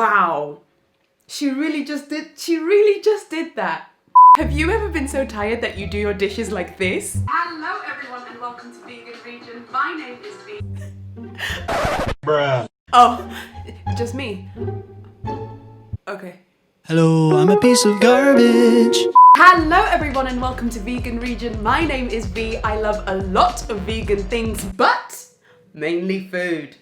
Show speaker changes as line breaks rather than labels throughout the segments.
Wow. She really just did that. Have you ever been so tired that you do your dishes like this? Hello everyone and welcome to Vegan Region. My name is V.
Bruh.
Oh, just me. Okay.
Hello, I'm a piece of garbage.
Hello everyone and welcome to Vegan Region. My name is V. I love a lot of vegan things, but mainly food.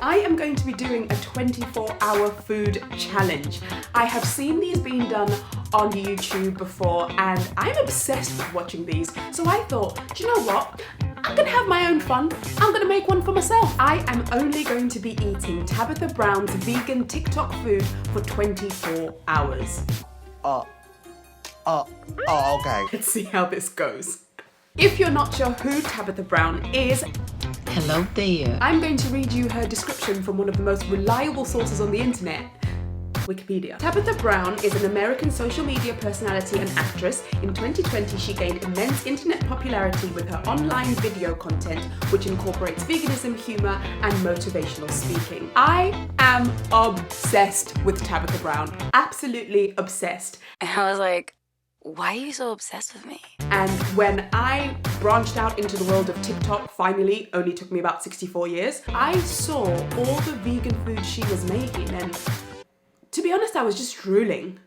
I am going to be doing a 24-hour food challenge. I have seen these being done on YouTube before and I'm obsessed with watching these. So I thought, do you know what? I'm gonna have my own fun. I'm gonna make one for myself. I am only going to be eating Tabitha Brown's vegan TikTok food for 24 hours.
Okay.
Let's see how this goes. If you're not sure who Tabitha Brown is,
hello there.
I'm going to read you her description from one of the most reliable sources on the internet, Wikipedia. Tabitha Brown is an American social media personality and actress. In 2020, she gained immense internet popularity with her online video content, which incorporates veganism, humor, and motivational speaking. I am obsessed with Tabitha Brown. Absolutely obsessed.
And I was like, why are you so obsessed with me?
And when I branched out into the world of TikTok, finally, only took me about 64 years, I saw all the vegan food she was making and to be honest, I was just drooling.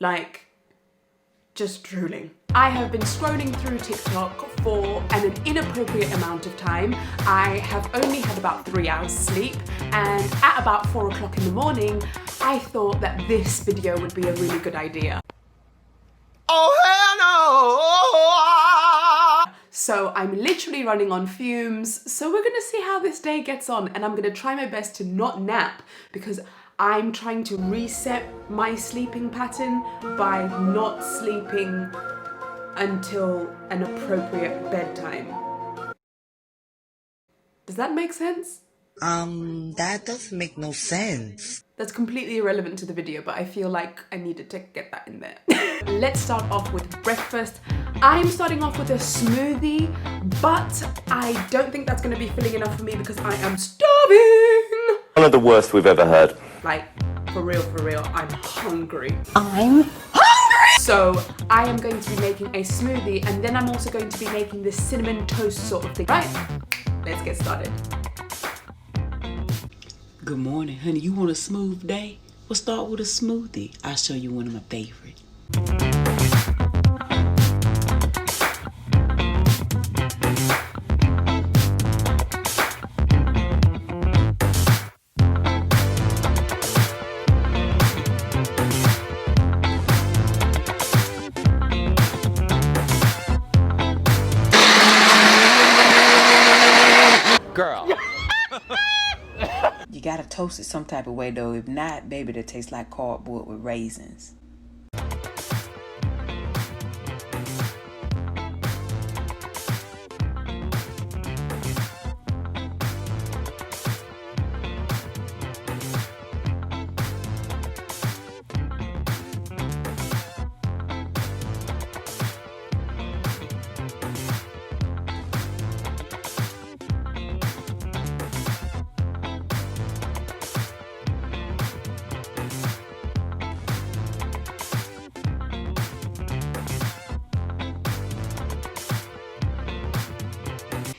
Like, just drooling. I have been scrolling through TikTok for an inappropriate amount of time. I have only had about 3 hours sleep, and at about 4 o'clock in the morning, I thought that this video would be a really good idea.
Oh hell no!
So I'm literally running on fumes. So we're gonna see how this day gets on, and I'm gonna try my best to not nap because I'm trying to reset my sleeping pattern by not sleeping until an appropriate bedtime. Does that make sense?
That doesn't make no sense.
That's completely irrelevant to the video, but I feel like I needed to get that in there. Let's start off with breakfast. I'm starting off with a smoothie, but I don't think that's gonna be filling enough for me because I am starving.
One of the worst we've ever heard.
Like, for real, I'm hungry.
I'm hungry!
So I am going to be making a smoothie, and then I'm also going to be making this cinnamon toast sort of thing. Right, let's get started.
Good morning, honey. You want a smooth day? We'll start with a smoothie. I'll show you one of my favorites.
Girl.
You gotta toast it some type of way though. If not, baby, that tastes like cardboard with raisins.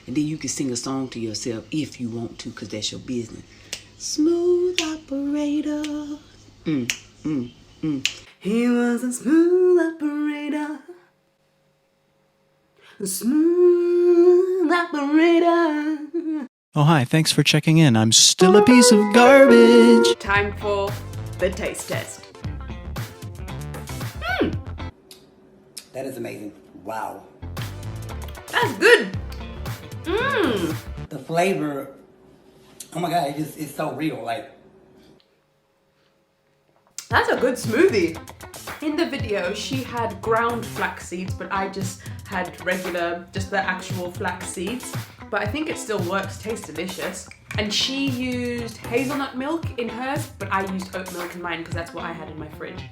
And then you can sing a song to yourself if you want to, because that's your business. Smooth operator.
He was a smooth operator. A smooth operator.
Oh, hi, thanks for checking in. I'm still a piece of garbage.
Time for the taste test.
That is amazing. Wow.
That's good.
The flavor, oh my God, it's so real. Like,
That's a good smoothie. In the video, she had ground flax seeds, but I just had regular, just the actual flax seeds. But I think it still works, tastes delicious. And she used hazelnut milk in hers, but I used oat milk in mine because that's what I had in my fridge.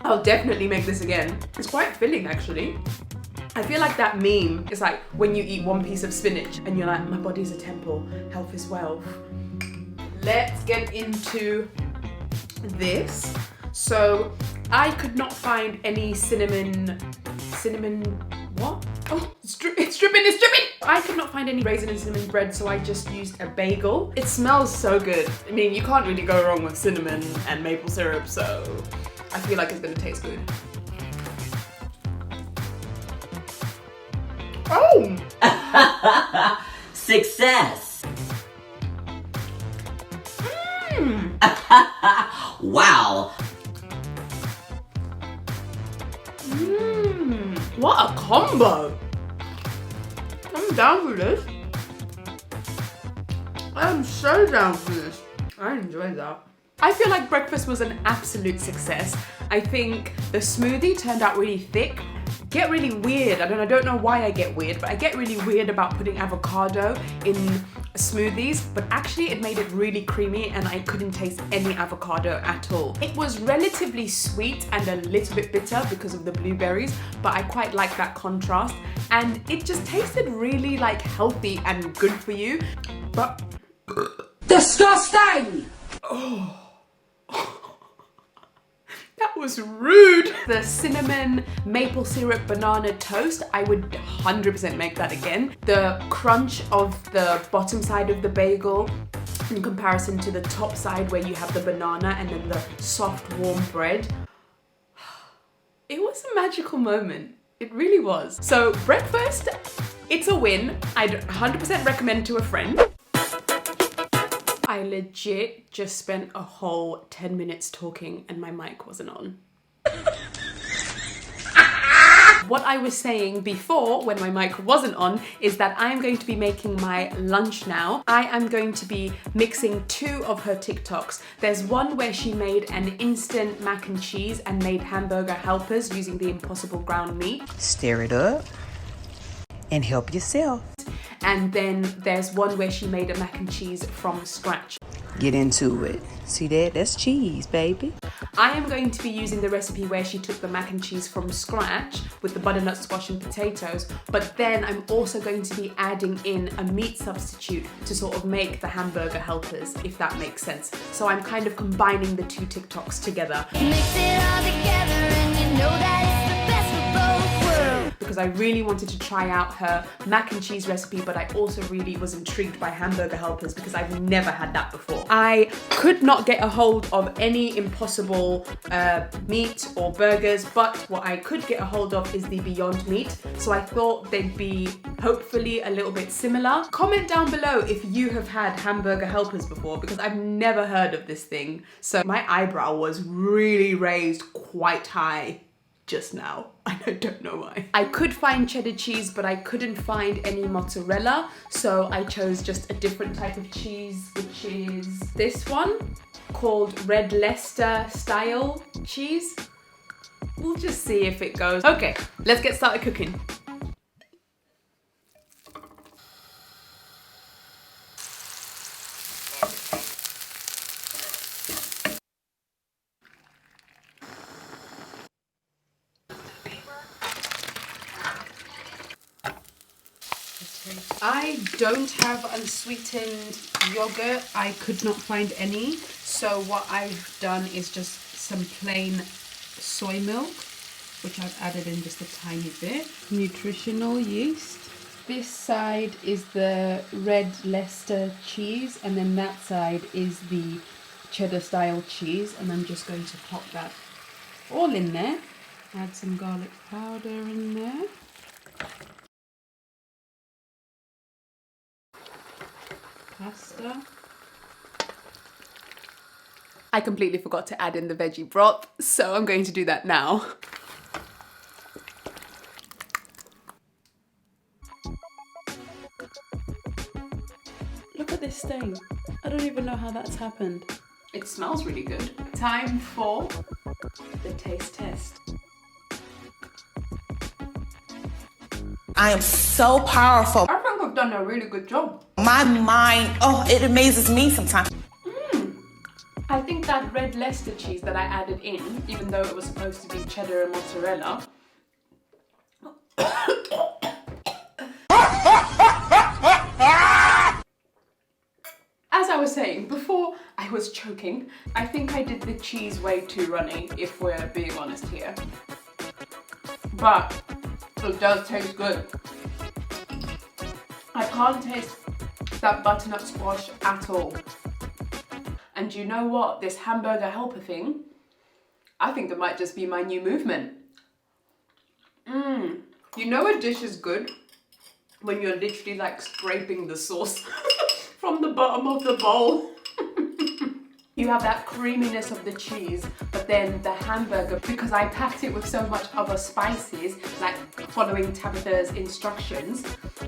I'll definitely make this again. It's quite filling, actually. I feel like that meme is like when you eat one piece of spinach and you're like, my body's a temple, health is wealth. Let's get into this. So I could not find any cinnamon, what? Oh, it's dripping. I could not find any raisin and cinnamon bread, so I just used a bagel. It smells so good. I mean, you can't really go wrong with cinnamon and maple syrup, so I feel like it's gonna taste good. Oh!
Success. Wow.
What a combo! I'm down for this. I'm so down for this. I enjoy that. I feel like breakfast was an absolute success. I think the smoothie turned out really thick. Get really weird. I don't know why I get weird, but I get really weird about putting avocado in smoothies, but actually it made it really creamy and I couldn't taste any avocado at all. It was relatively sweet and a little bit bitter because of the blueberries, but I quite like that contrast, and it just tasted really like healthy and good for you. But
Disgusting!
that was rude. The cinnamon maple syrup banana toast, I would 100% make that again. The crunch of the bottom side of the bagel in comparison to the top side where you have the banana and then the soft warm bread. It was a magical moment. It really was. So breakfast, it's a win. I'd 100% recommend to a friend. I legit just spent a whole 10 minutes talking and my mic wasn't on. What I was saying before when my mic wasn't on is that I'm going to be making my lunch now. I am going to be mixing 2 of her TikToks. There's one where she made an instant mac and cheese and made hamburger helpers using the impossible ground meat.
Stir it up and help yourself.
And then there's one where she made a mac and cheese from scratch.
Get into it. See that? That's cheese, baby.
I am going to be using the recipe where she took the mac and cheese from scratch with the butternut squash and potatoes, but then I'm also going to be adding in a meat substitute to sort of make the hamburger helpers, if that makes sense. So I'm kind of combining the 2 TikToks together.
Mix it all together and you know that it's the best of both worlds.
Because I really wanted to try out her mac and cheese recipe, but I also really was intrigued by hamburger helpers because I've never had that before. I could not get a hold of any Impossible meat or burgers, but what I could get a hold of is the Beyond Meat. So I thought they'd be hopefully a little bit similar. Comment down below if you have had hamburger helpers before, because I've never heard of this thing. So my eyebrow was really raised quite high just now. I don't know why. I could find cheddar cheese, but I couldn't find any mozzarella, so I chose just a different type of cheese, which is this one, called Red Leicester style cheese. We'll just see if it goes. Okay, let's get started cooking. I don't have unsweetened yogurt. I could not find any. So what I've done is just some plain soy milk, which I've added in just a tiny bit. Nutritional yeast. This side is the Red Leicester cheese, and then that side is the cheddar style cheese. And I'm just going to pop that all in there. Add some garlic powder in there. Pasta. I completely forgot to add in the veggie broth, so I'm going to do that now. Look at this stain. I don't even know how that's happened. It smells really good. Time for the taste test.
I am so powerful.
I think I've done a really good job.
My mind, oh, it amazes me sometimes.
I think that Red Leicester cheese that I added in, even though it was supposed to be cheddar and mozzarella, As I was saying, before I was choking, I think I did the cheese way too runny, if we're being honest here. But it does taste good. I can't taste that butternut squash at all. And you know what? This hamburger helper thing, I think it might just be my new movement. You know a dish is good when you're literally like scraping the sauce from the bottom of the bowl. You have that creaminess of the cheese, but then the hamburger, because I packed it with so much other spices, like following Tabitha's instructions,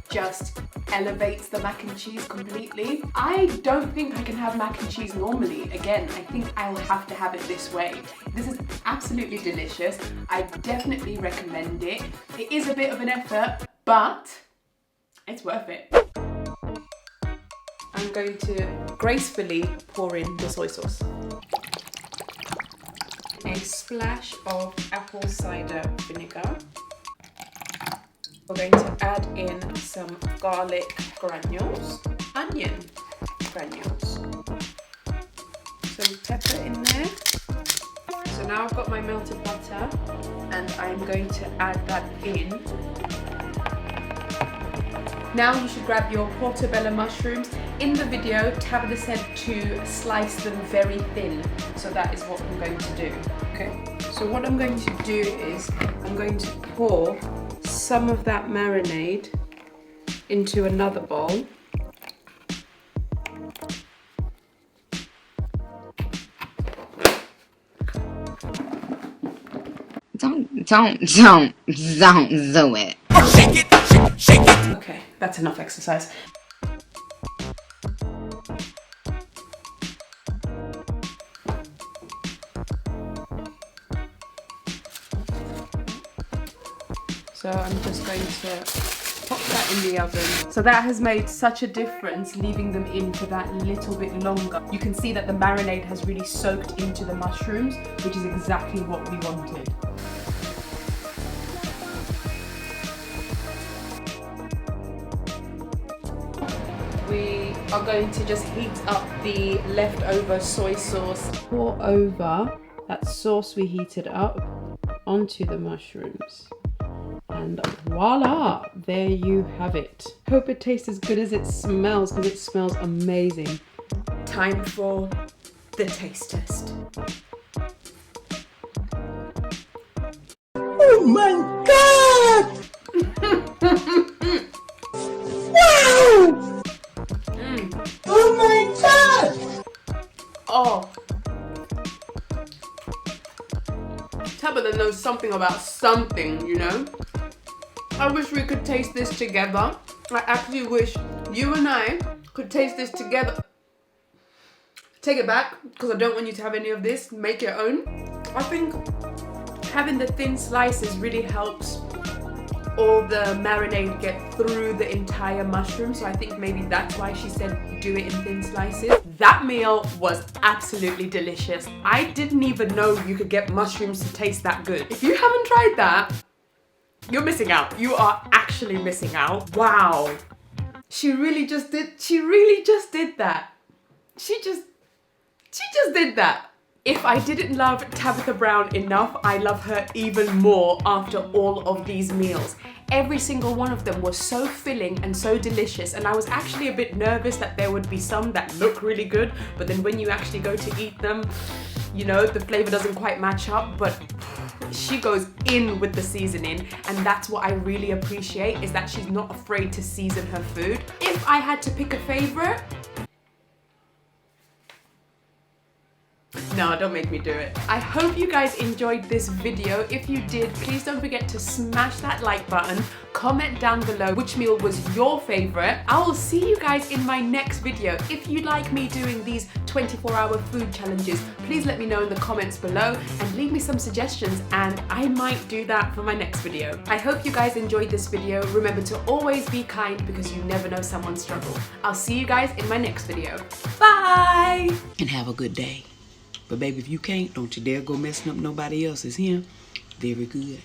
just elevates the mac and cheese completely. I don't think I can have mac and cheese normally. Again, I think I'll have to have it this way. This is absolutely delicious. I definitely recommend it. It is a bit of an effort, but it's worth it. I'm going to gracefully pour in the soy sauce. A splash of apple cider vinegar. We're going to add in some garlic granules, onion granules, some pepper in there. So now I've got my melted butter and I'm going to add that in. Now you should grab your portobello mushrooms. In the video, Tabitha said to slice them very thin. So that is what I'm going to do. Okay, so what I'm going to do is I'm going to pour some of that marinade into another bowl.
Don't do it.
Okay, that's enough exercise. So I'm just going to pop that in the oven. So that has made such a difference, leaving them in for that little bit longer. You can see that the marinade has really soaked into the mushrooms, which is exactly what we wanted. We are going to just heat up the leftover soy sauce. Pour over that sauce we heated up onto the mushrooms. And voila, there you have it. Hope it tastes as good as it smells, because it smells amazing. Time for the taste test.
Oh my God! Wow! Oh my God!
Oh. Tabitha knows something about something, you know? I wish we could taste this together. I actually wish you and I could taste this together. Take it back, because I don't want you to have any of this. Make your own. I think having the thin slices really helps all the marinade get through the entire mushroom. So I think maybe that's why she said do it in thin slices. That meal was absolutely delicious. I didn't even know you could get mushrooms to taste that good. If you haven't tried that, you're missing out. You are actually missing out. Wow. She really just did that. She just did that. If I didn't love Tabitha Brown enough, I love her even more after all of these meals. Every single one of them was so filling and so delicious, and I was actually a bit nervous that there would be some that look really good, but then when you actually go to eat them, you know, the flavor doesn't quite match up, but she goes in with the seasoning, and that's what I really appreciate, is that she's not afraid to season her food. If I had to pick a favorite, no, don't make me do it. I hope you guys enjoyed this video. If you did, please don't forget to smash that like button. Comment down below which meal was your favorite. I will see you guys in my next video. If you like me doing these 24-hour food challenges, please let me know in the comments below and leave me some suggestions, and I might do that for my next video. I hope you guys enjoyed this video. Remember to always be kind, because you never know someone's struggle. I'll see you guys in my next video. Bye!
And have a good day. But baby, if you can't, don't you dare go messing up nobody else's here. Very good.